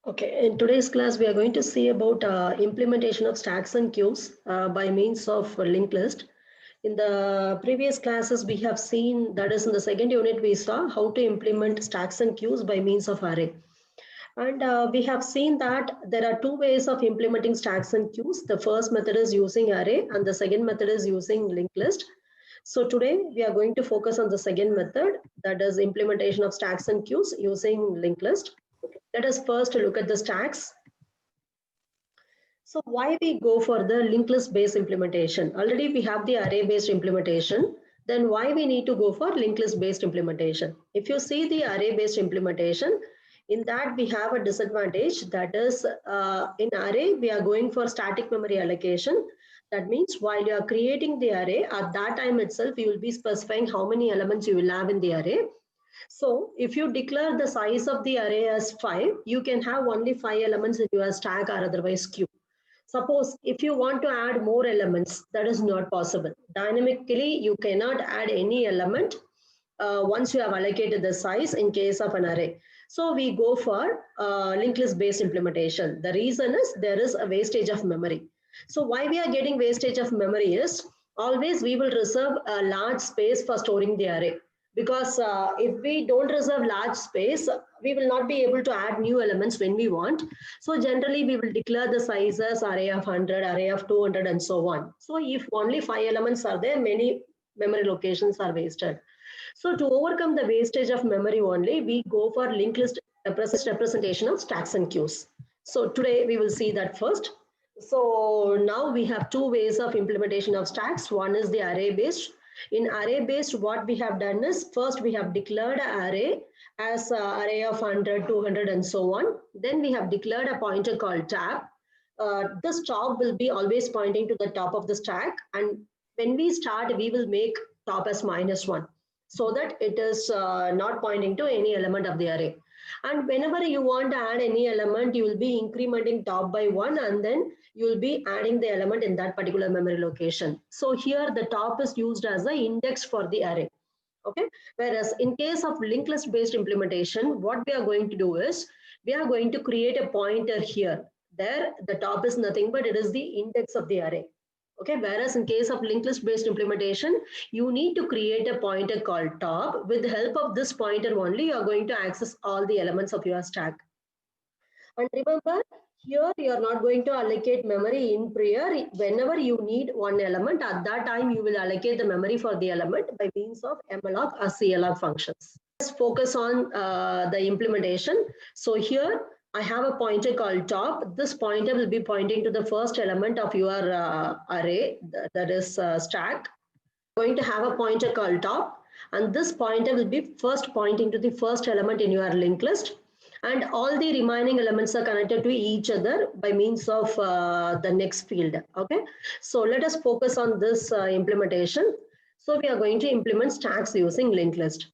Okay, in today's class, we are going to see about implementation of stacks and queues by means of linked list. In the previous classes, we have seen, that is in the second unit, we saw how to implement stacks and queues by means of array. And we have seen that there are two ways of implementing stacks and queues. The first method is using array and the second method is using linked list. So today we are going to focus on the second method, that is implementation of stacks and queues using linked list. Let us first look at the stacks. So why we go for the linked list based implementation? Already we have the array based implementation. Then why we need to go for linked list based implementation? If you see the array based implementation, in that we have a disadvantage, that is in array we are going for static memory allocation. That means while you are creating the array, at that time itself you will be specifying how many elements you will have in the array. So if you declare the size of the array as 5, you can have only 5 elements in your stack or otherwise queue. Suppose if you want to add more elements, that is not possible. Dynamically, you cannot add any element once you have allocated the size in case of an array. So we go for linked list based implementation. The reason is there is a wastage of memory. So why we are getting wastage of memory is always we will reserve a large space for storing the array. Because if we don't reserve large space, we will not be able to add new elements when we want. So generally we will declare the sizes array of 100, array of 200 and so on. So if only 5 elements are there, many memory locations are wasted. So to overcome the wastage of memory only, we go for linked list representation of stacks and queues. So today we will see that first. So now we have two ways of implementation of stacks. One is the array based. In array based, what we have done is first we have declared an array as an array of 100, 200 and so on. Then we have declared a pointer called tab. This top will be always pointing to the top of the stack, and when we start we will make top as -1 so that it is not pointing to any element of the array. And whenever you want to add any element, you will be incrementing top by 1 and then you will be adding the element in that particular memory location. So here the top is used as the index for the array. Okay. Whereas in case of linked list based implementation, what we are going to do is we are going to create a pointer here. There, the top is nothing but it is the index of the array. Okay. Whereas in case of linked list based implementation, you need to create a pointer called top. With the help of this pointer only, you are going to access all the elements of your stack. And remember, here you are not going to allocate memory in prior. Whenever you need one element, at that time you will allocate the memory for the element by means of malloc or clog functions. Let's focus on the implementation. So here I have a pointer called top. This pointer will be pointing to the first element of your array, that is stack. You're going to have a pointer called top, and this pointer will be first pointing to the first element in your linked list. And all the remaining elements are connected to each other by means of the next field. Okay, so let us focus on this implementation. So we are going to implement stacks using linked list.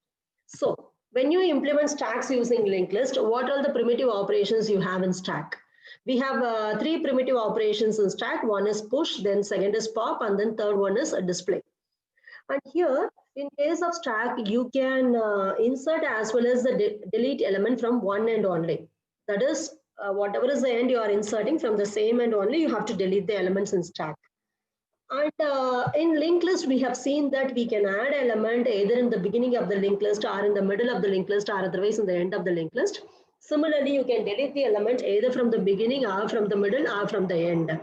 So when you implement stacks using linked list, what are the primitive operations you have in stack? We have three primitive operations in stack. One is push, then second is pop, and then third one is display. And here, in case of stack, you can insert as well as the delete element from one end only. That is, whatever is the end you are inserting, from the same end only, you have to delete the elements in stack. And in linked list, we have seen that we can add element either in the beginning of the linked list or in the middle of the linked list or otherwise in the end of the linked list. Similarly, you can delete the element either from the beginning or from the middle or from the end.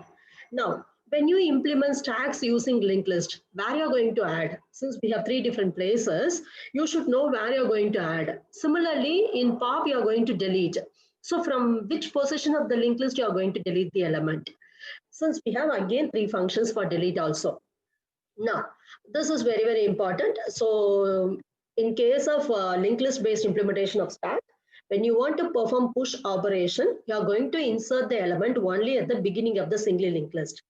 Now, when you implement stacks using linked list, where you're going to add, since we have three different places, you should know where you're going to add. Similarly, in pop, you're going to delete. So from which position of the linked list you're going to delete the element. Since we have again three functions for delete also. Now, this is very, very important. So in case of linked list based implementation of stack, when you want to perform push operation, you are going to insert the element only at the beginning of the single linked list.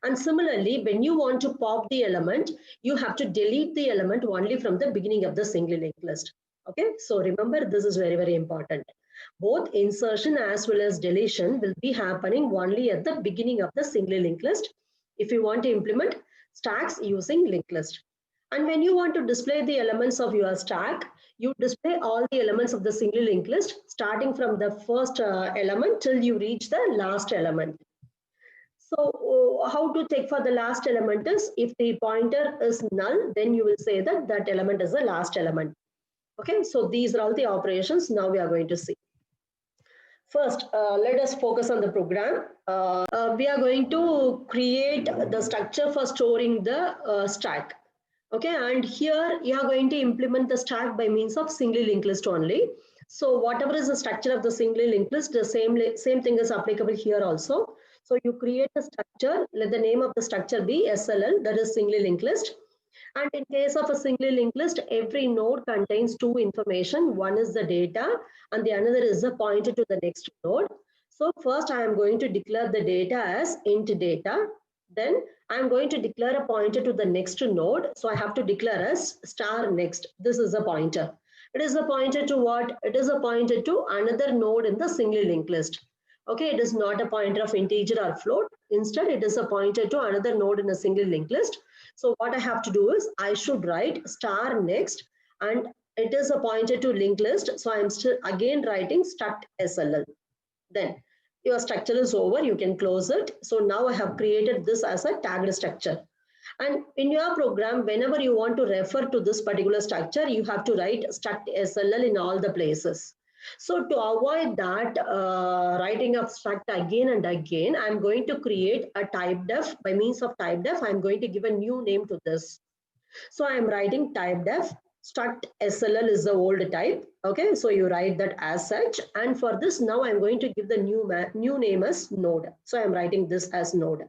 And similarly, when you want to pop the element, you have to delete the element only from the beginning of the single linked list. Okay, so remember, this is very, very important. Both insertion as well as deletion will be happening only at the beginning of the single linked list if you want to implement stacks using linked list. And when you want to display the elements of your stack, you display all the elements of the single linked list starting from the first element till you reach the last element. So how to check for the last element is, if the pointer is null, then you will say that that element is the last element. Okay, so these are all the operations now we are going to see. First, let us focus on the program. We are going to create the structure for storing the stack. Okay, and here you are going to implement the stack by means of single linked list only. So whatever is the structure of the single linked list, the same thing is applicable here also. So you create a structure, let the name of the structure be SLL, that is single linked list. And in case of a single linked list, every node contains two information. One is the data and the another is a pointer to the next node. So first I am going to declare the data as int data. Then I am going to declare a pointer to the next node. So I have to declare as star next. This is a pointer. It is a pointer to what? It is a pointer to another node in the single linked list. Okay, it is not a pointer of integer or float. Instead, it is a pointer to another node in a single linked list. So what I have to do is I should write star next, and it is a pointer to linked list. So I'm still again writing struct SLL. Then your structure is over, you can close it. So now I have created this as a tagged structure. And in your program, whenever you want to refer to this particular structure, you have to write struct SLL in all the places. So to avoid that writing of struct again and again, I'm going to create a type def. By means of type def, I'm going to give a new name to this. So I'm writing type def. Struct SLL is the old type. Okay, so you write that as such. And for this, now I'm going to give the new name as node. So I'm writing this as node.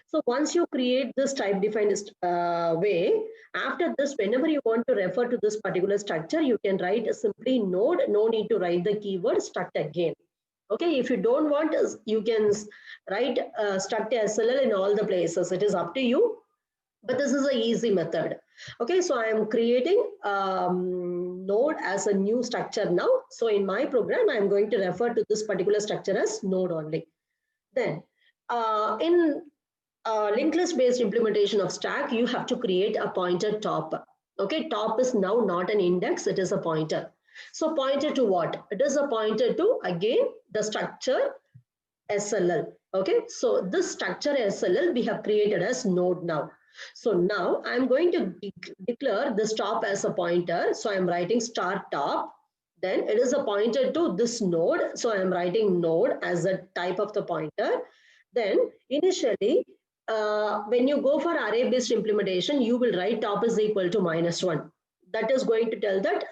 So once you create this type defined way, after this, whenever you want to refer to this particular structure, you can write simply node, no need to write the keyword struct again. Okay, if you don't want, you can write struct SLL in all the places. It is up to you, but this is an easy method. Okay, so I am creating node as a new structure now. So in my program, I am going to refer to this particular structure as node only. Then in linked list based implementation of stack, you have to create a pointer top. Okay, top is now not an index, it is a pointer. So pointer to what? It is a pointer to, again, the structure SLL. Okay, so this structure SLL we have created as node now. So now I'm going to declare this top as a pointer. So I'm writing star top. Then it is a pointer to this node. So I'm writing node as a type of the pointer. Then initially, when you go for array based implementation, you will write top is equal to -1. That is going to tell that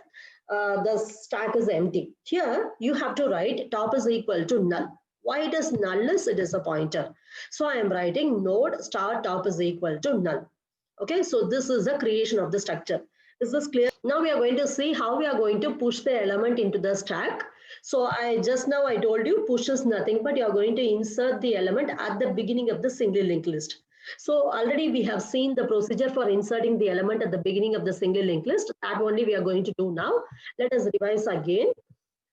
the stack is empty. Here you have to write top is equal to null. Why it is null is it is a pointer. So I am writing node star top is equal to null. Okay, so this is the creation of the structure. Is this clear? Now we are going to see how we are going to push the element into the stack. So I told you push is nothing, but you are going to insert the element at the beginning of the single linked list. So already we have seen the procedure for inserting the element at the beginning of the single linked list. That only we are going to do now. Let us revise again.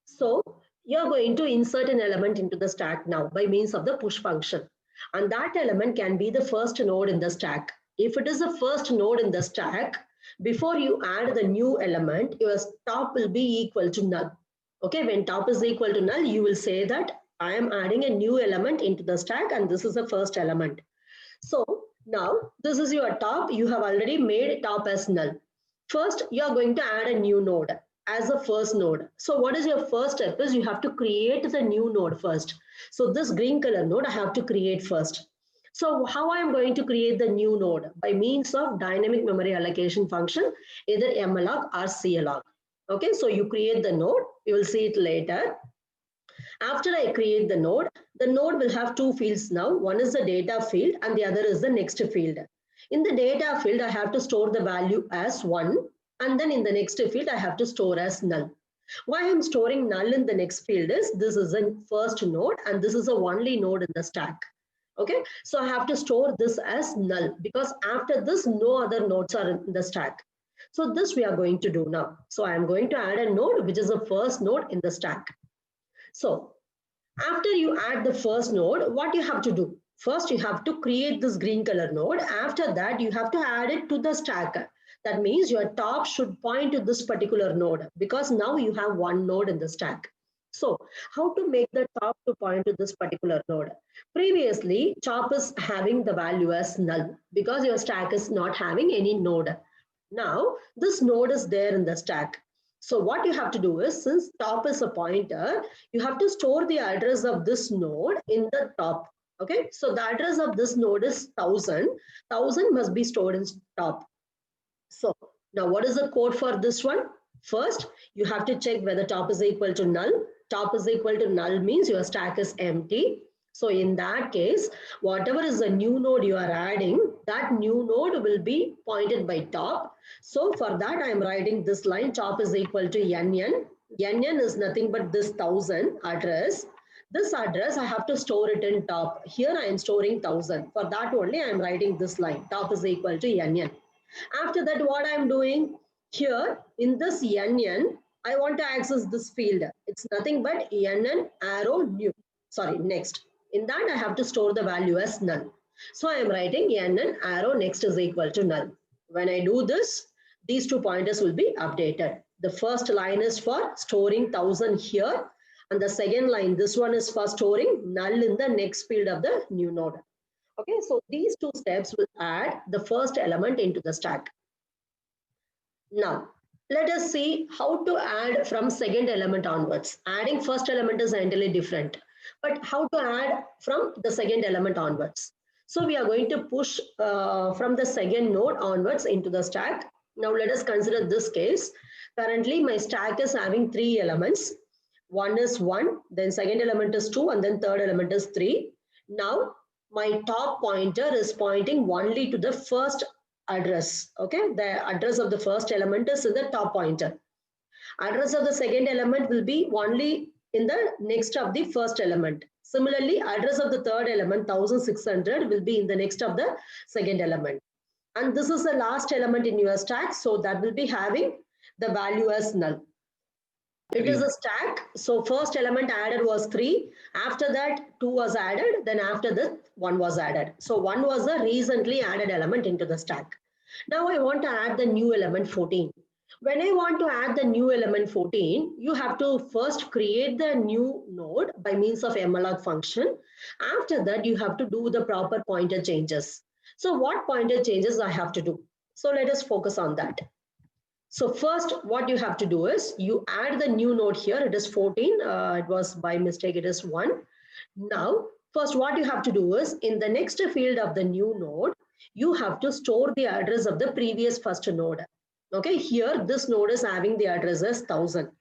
So you are going to insert an element into the stack now by means of the push function. And that element can be the first node in the stack. If it is the first node in the stack, before you add the new element, your top will be equal to null. Okay, when top is equal to null, you will say that I am adding a new element into the stack and this is the first element. So now this is your top. You have already made top as null. First, you are going to add a new node as a first node. So what is your first step is you have to create the new node first. So this green color node I have to create first. So how I am going to create the new node? By means of dynamic memory allocation function, either malloc or clog. Okay, so you create the node, you will see it later. After I create the node will have two fields now. One is the data field and the other is the next field. In the data field, I have to store the value as 1, and then in the next field, I have to store as null. Why I'm storing null in the next field is this is a first node and this is the only node in the stack. Okay, so I have to store this as null because after this, no other nodes are in the stack. So this we are going to do now. So I am going to add a node which is the first node in the stack. So after you add the first node, what you have to do? First, you have to create this green color node. After that, you have to add it to the stack. That means your top should point to this particular node because now you have one node in the stack. So how to make the top to point to this particular node? Previously, top is having the value as null because your stack is not having any node. Now, this node is there in the stack. So what you have to do is, since top is a pointer, you have to store the address of this node in the top. Okay, so the address of this node is 1000. 1000 must be stored in top. So now what is the code for this one? First, you have to check whether top is equal to null. Top is equal to null means your stack is empty. So in that case, whatever is the new node you are adding, that new node will be pointed by top. So for that, I am writing this line, top is equal to NN. NN is nothing but this 1000 address. This address, I have to store it in top. Here I am storing 1000. For that only, I am writing this line, top is equal to NN. After that, what I'm doing here in this NN, I want to access this field. It's nothing but NN arrow new. Sorry, next. In that, I have to store the value as null. So I am writing NN arrow next is equal to null. When I do this, these two pointers will be updated. The first line is for storing 1000 here. And the second line, this one is for storing null in the next field of the new node. Okay, so these two steps will add the first element into the stack. Now, let us see how to add from second element onwards. Adding first element is entirely different, but how to add from the second element onwards. So we are going to push from the second node onwards into the stack. Now let us consider this case. Currently, my stack is having 3 elements. One is 1, then second element is 2, and then third element is 3. Now, my top pointer is pointing only to the first address. Okay, the address of the first element is in the top pointer. Address of the second element will be only in the next of the first element. Similarly, address of the third element 1600 will be in the next of the second element. And this is the last element in your stack, so that will be having the value as null. It is a stack. So first element added was 3. After that, 2 was added. Then after that, 1 was added. So 1 was a recently added element into the stack. Now I want to add the new element 14. When I want to add the new element 14, you have to first create the new node by means of malloc function. After that, you have to do the proper pointer changes. So what pointer changes I have to do? So let us focus on that. So first, what you have to do is you add the new node here. It is 14. It was by mistake. It is 1. Now, first, what you have to do is in the next field of the new node, you have to store the address of the previous first node. Okay, here this node is having the address as 1000.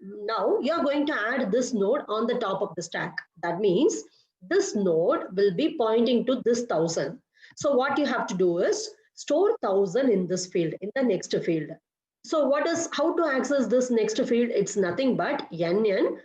Now, you are going to add this node on the top of the stack. That means this node will be pointing to this 1000. So what you have to do is store 1000 in this field, in the next field. So how to access this next field? It's nothing but NN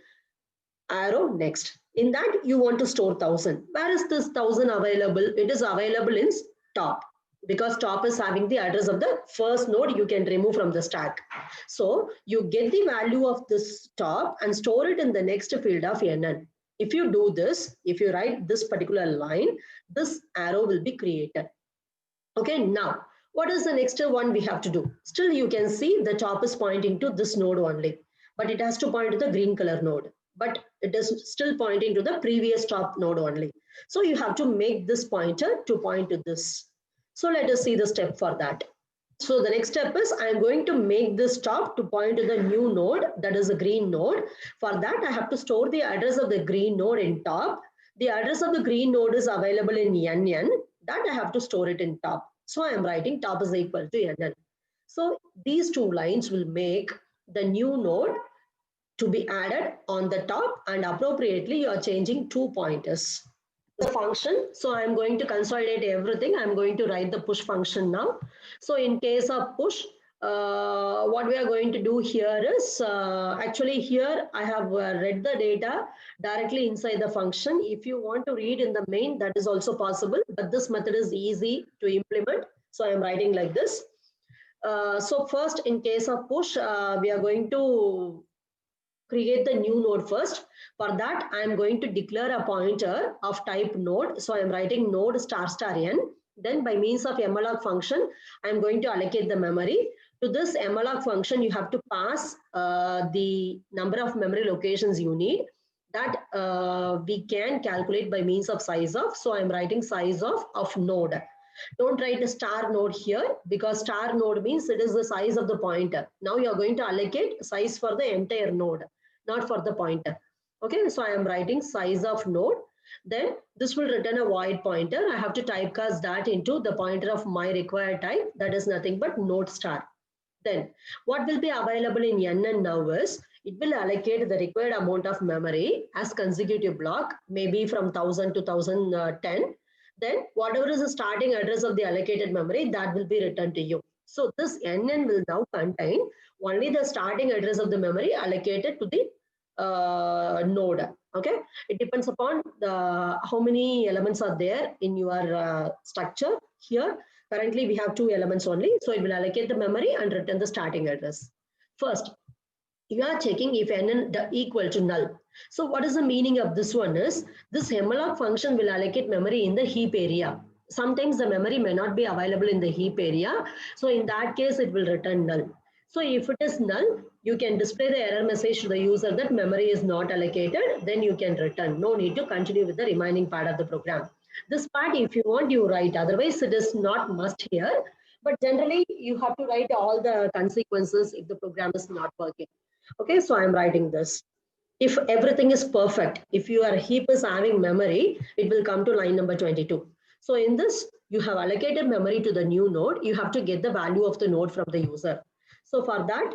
arrow next. In that you want to store 1000. Where is this 1000 available? It is available in top because top is having the address of the first node you can remove from the stack. So you get the value of this top and store it in the next field of NN. If you do this, if you write this particular line, this arrow will be created. Okay, now what is the next one we have to do? Still, you can see the top is pointing to this node only, but it has to point to the green color node. But it is still pointing to the previous top node only. So you have to make this pointer to point to this. So let us see the step for that. So the next step is I am going to make this top to point to the new node, that is a green node. For that, I have to store the address of the green node in top. The address of the green node is available in NN. That I have to store it in top. So I am writing top is equal to NN. So these two lines will make the new node to be added on the top, and appropriately you are changing 2 pointers. The function, so I'm going to consolidate everything. I'm going to write the push function now. So in case of push, what we are going to do here is, actually here I have read the data directly inside the function. If you want to read in the main, that is also possible, but this method is easy to implement. So I'm writing like this. So first, in case of push, we are going to create the new node first. For that, I'm going to declare a pointer of type node. So I'm writing node ** n. Then by means of malloc function, I'm going to allocate the memory. To this malloc function, you have to pass the number of memory locations you need that we can calculate by means of size of. So I'm writing size of node. Don't write a star node here because star node means it is the size of the pointer. Now you are going to allocate size for the entire node, not for the pointer. Okay, so I am writing size of node. Then this will return a void pointer. I have to typecast that into the pointer of my required type. That is nothing but node star. Then what will be available in NN now is it will allocate the required amount of memory as consecutive block, maybe from 1000 to 1010. Then whatever is the starting address of the allocated memory, that will be returned to you. So this NN will now contain only the starting address of the memory allocated to the node. Okay, it depends upon the how many elements are there in your structure. Here currently we have 2 elements only, so it will allocate the memory and return the starting address. First, you are checking if n equal to null. So what is the meaning of this one is this malloc function will allocate memory in the heap area. Sometimes the memory may not be available in the heap area, so in that case it will return null. So if it is null, you can display the error message to the user that memory is not allocated, then you can return. No need to continue with the remaining part of the program. This part, if you want, you write. Otherwise, it is not must here. But generally, you have to write all the consequences if the program is not working. Okay, so I'm writing this. If everything is perfect, if your heap is having memory, it will come to line number 22. So in this, you have allocated memory to the new node. You have to get the value of the node from the user. So for that,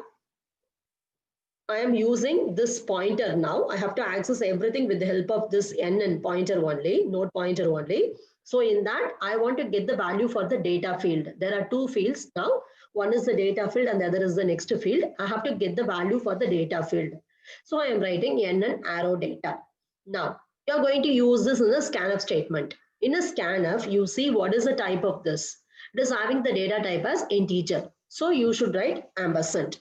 I am using this pointer now. I have to access everything with the help of this NN pointer only, node pointer only. So in that, I want to get the value for the data field. There are 2 fields now. One is the data field and the other is the next field. I have to get the value for the data field. So I am writing NN arrow data. Now, you are going to use this in a scanf statement. In a scanf, you see what is the type of this. It is having the data type as integer. So you should write ampersand.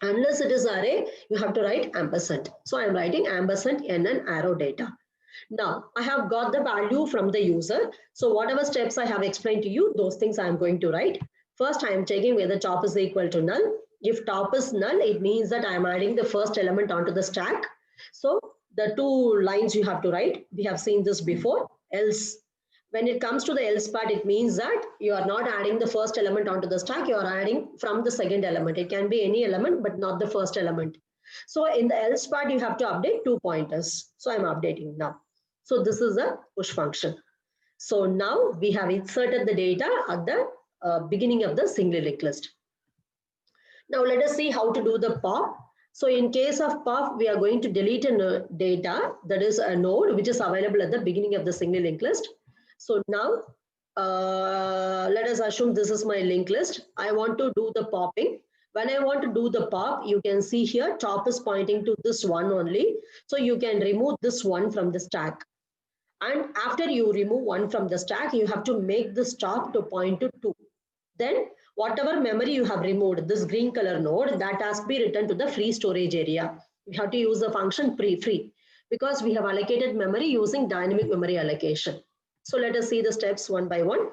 Unless it is array, you have to write ampersand. So I am writing ampersand NN arrow data. Now I have got the value from the user. So whatever steps I have explained to you, those things I am going to write. First, I am checking whether top is equal to null. If top is null, it means that I am adding the first element onto the stack. So the 2 lines you have to write. We have seen this before. Else, when it comes to the else part, it means that you are not adding the first element onto the stack, you are adding from the second element. It can be any element, but not the first element. So in the else part, you have to update 2 pointers. So I'm updating now. So this is a push function. So now we have inserted the data at the beginning of the single linked list. Now let us see how to do the pop. So in case of pop, we are going to delete a data, that is a node which is available at the beginning of the single linked list. So now let us assume this is my linked list. I want to do the popping. When I want to do the pop, you can see here top is pointing to this one only. So you can remove this one from the stack. And after you remove one from the stack, you have to make this top to point to 2. Then whatever memory you have removed, this green color node, that has to be returned to the free storage area. We have to use the function free because we have allocated memory using dynamic memory allocation. So let us see the steps one by one.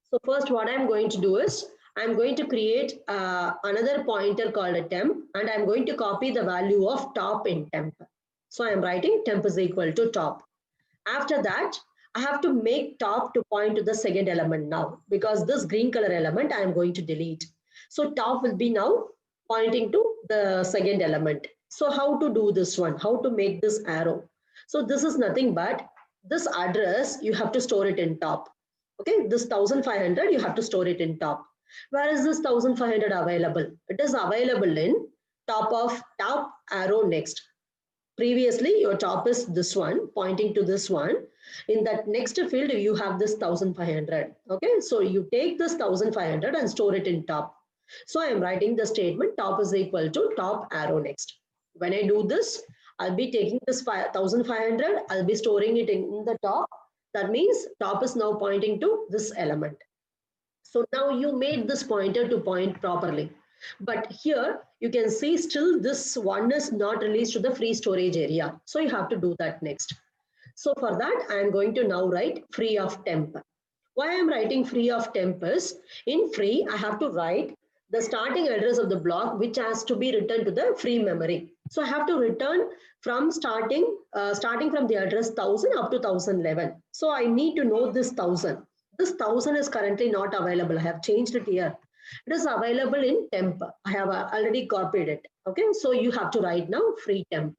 So first what I'm going to do is I'm going to create another pointer called a temp, and I'm going to copy the value of top in temp. So I'm writing temp is equal to top. After that, I have to make top to point to the second element now, because this green color element I am going to delete. So top will be now pointing to the second element. So how to do this one? How to make this arrow? So this is nothing but this address, you have to store it in top. Okay, this 1500, you have to store it in top. Where is this 1500 available? It is available in top arrow next. Previously, your top is this one, pointing to this one. In that next field, you have this 1500. Okay, so you take this 1500 and store it in top. So I am writing the statement top is equal to top arrow next. When I do this, I'll be taking this 1500, I'll be storing it in the top. That means top is now pointing to this element. So now you made this pointer to point properly. But here you can see still this one is not released to the free storage area. So you have to do that next. So for that, I am going to now write free of temp. Why I'm writing free of temp is, in free, I have to write the starting address of the block, which has to be returned to the free memory. So I have to return from starting from the address 1000 up to 1011. So I need to know this 1000. This 1000 is currently not available. I have changed it here. It is available in temp. I have already copied it. Okay, so you have to write now free temp.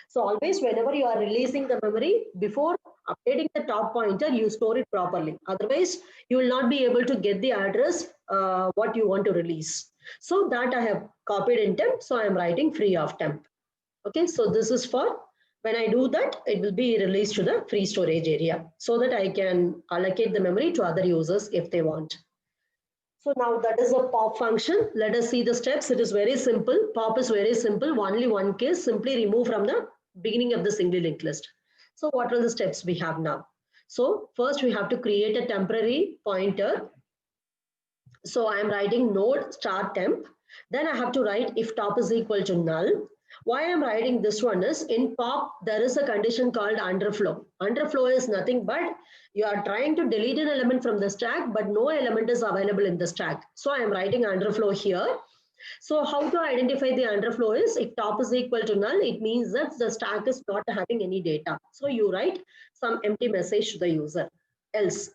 So always whenever you are releasing the memory, before updating the top pointer, you store it properly. Otherwise, you will not be able to get the address what you want to release. So that I have copied in temp. So I am writing free of temp. Okay, so this is for when I do that, it will be released to the free storage area so that I can allocate the memory to other users if they want. So now that is a pop function. Let us see the steps. It is very simple. Pop is very simple. Only one case, simply remove from the beginning of the single linked list. So what are the steps we have now? So first we have to create a temporary pointer. So I am writing node start temp. Then I have to write if top is equal to null. Why I'm writing this one is, in pop, there is a condition called underflow. Underflow is nothing but you are trying to delete an element from the stack, but no element is available in the stack. So I am writing underflow here. So how to identify the underflow is, if top is equal to null, it means that the stack is not having any data. So you write some empty message to the user. Else,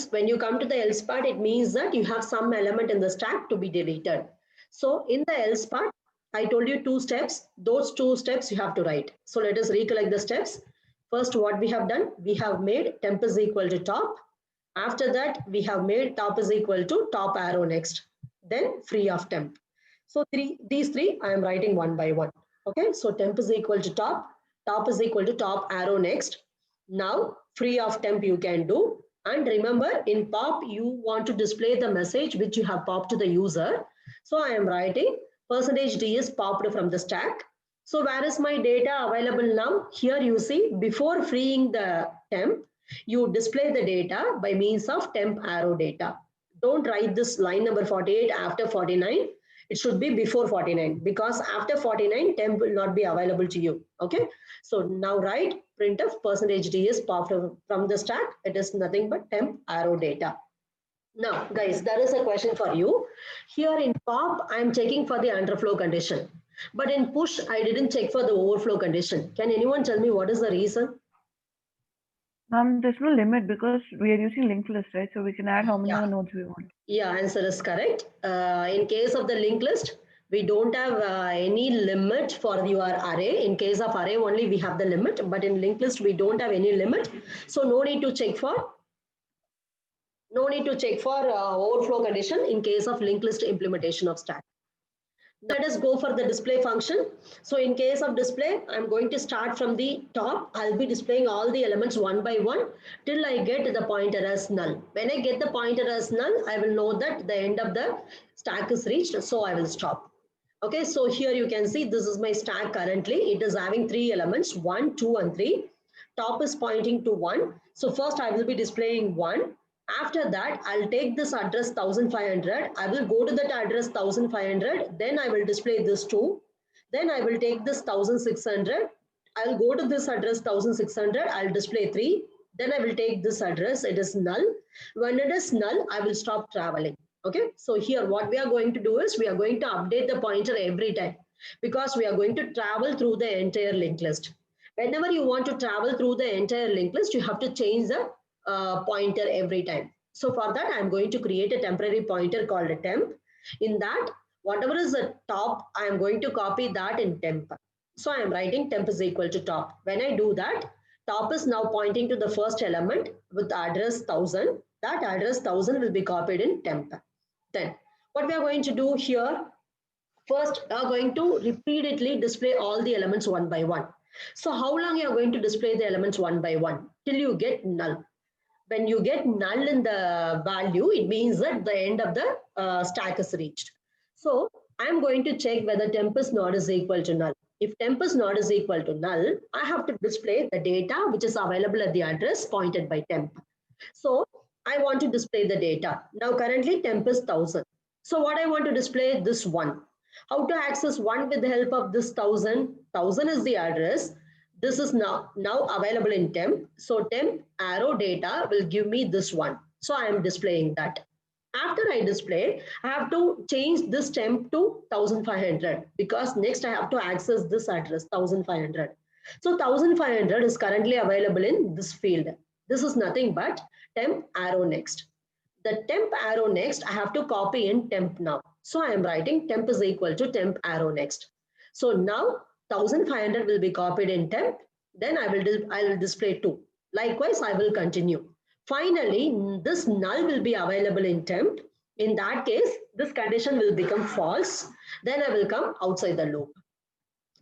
when you come to the else part, it means that you have some element in the stack to be deleted. So in the else part, I told you 2 steps. Those 2 steps you have to write. So let us recollect the steps. First, what we have done, we have made temp is equal to top. After that, we have made top is equal to top arrow next. Then free of temp. So these three I am writing one by one. Okay, so temp is equal to top is equal to top arrow next. Now free of temp you can do. And remember, in pop, you want to display the message which you have popped to the user. So I am writing %d is popped from the stack. So where is my data available now? Here you see, before freeing the temp, you display the data by means of temp arrow data. Don't write this line number 48 after 49. It should be before 49, because after 49, temp will not be available to you. Okay. So now write printf %d is popped from the stack. It is nothing but temp arrow data. Now, guys, there is a question for you. Here in pop, I am checking for the underflow condition. But in push, I didn't check for the overflow condition. Can anyone tell me what is the reason? There's no limit because we are using linked list, right? So we can add how many more nodes we want. Yeah, answer is correct. In case of the linked list, we don't have any limit for your array. In case of array only, we have the limit, but in linked list, we don't have any limit. So no need to check for overflow condition in case of linked list implementation of stack. Let us go for the display function. So in case of display, I'm going to start from the top. I'll be displaying all the elements one by one till I get the pointer as null. When I get the pointer as null, I will know that the end of the stack is reached. So I will stop. Okay, so here you can see this is my stack currently. It is having 3 elements, 1, 2, and 3. Top is pointing to 1. So first I will be displaying 1. After that, I'll take this address 1500. I will go to that address 1500. Then I will display this 2. Then I will take this 1600. I'll go to this address 1600. I'll display 3. Then I will take this address. It is null. When it is null, I will stop traveling. Okay. So here what we are going to do is we are going to update the pointer every time because we are going to travel through the entire linked list. Whenever you want to travel through the entire linked list, you have to change the pointer every time. So for that, I'm going to create a temporary pointer called a temp. In that, whatever is the top, I'm going to copy that in temp. So I'm writing temp is equal to top. When I do that, top is now pointing to the first element with address 1000. That address 1000 will be copied in temp. Then what we are going to do here, first we are going to repeatedly display all the elements one by one. So how long you are going to display the elements one by one? Till you get null. When you get null in the value, it means that the end of the stack is reached. So I'm going to check whether temp is not is equal to null. If temp is not is equal to null, I have to display the data which is available at the address pointed by temp. So I want to display the data. Now currently temp is 1000. So what I want to display this 1. How to access 1 with the help of this 1000? 1000 is the address. This is now available in temp. So temp arrow data will give me this one. So I am displaying that. After I display, I have to change this temp to 1500 because next I have to access this address 1500. So 1500 is currently available in this field. This is nothing but temp arrow next. The temp arrow next, I have to copy in temp now. So I am writing temp is equal to temp arrow next. So now 1500 will be copied in temp. Then I will display 2. Likewise, I will continue. Finally, this null will be available in temp. In that case, this condition will become false. Then I will come outside the loop.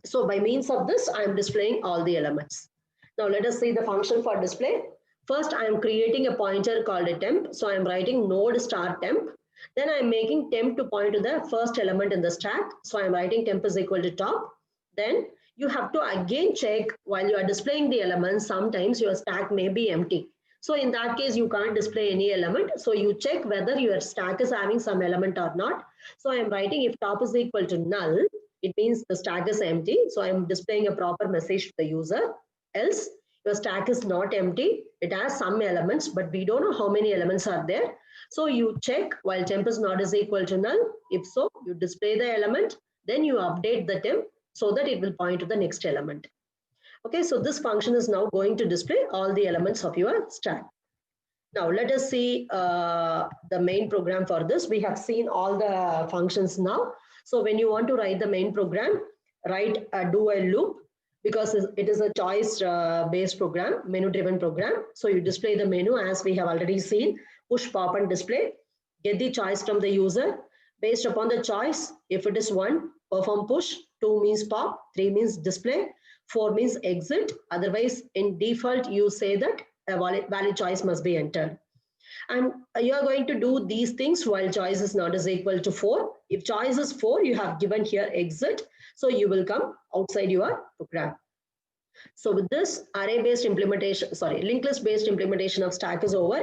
So by means of this, I am displaying all the elements. Now let us see the function for display. First, I am creating a pointer called a temp. So I am writing node star temp. Then I am making temp to point to the first element in the stack. So I am writing temp is equal to top. Then you have to again check while you are displaying the elements, sometimes your stack may be empty. So in that case, you can't display any element. So you check whether your stack is having some element or not. So I am writing if top is equal to null, it means the stack is empty. So I'm displaying a proper message to the user. Else, your stack is not empty. It has some elements, but we don't know how many elements are there. So you check while temp is not is equal to null. If so, you display the element. Then you update the temp so that it will point to the next element. Okay, so this function is now going to display all the elements of your stack. Now let us see the main program for this. We have seen all the functions now. So when you want to write the main program, write a do while loop because it is a choice based program, menu driven program. So you display the menu as we have already seen, push, pop and display, get the choice from the user. Based upon the choice, if it is 1, perform push, 2 means pop, 3 means display, 4 means exit. Otherwise, in default, you say that a valid choice must be entered. And you are going to do these things while choice is not is equal to 4. If choice is 4, you have given here exit. So you will come outside your program. So with this array based implementation, linked list based implementation of stack is over.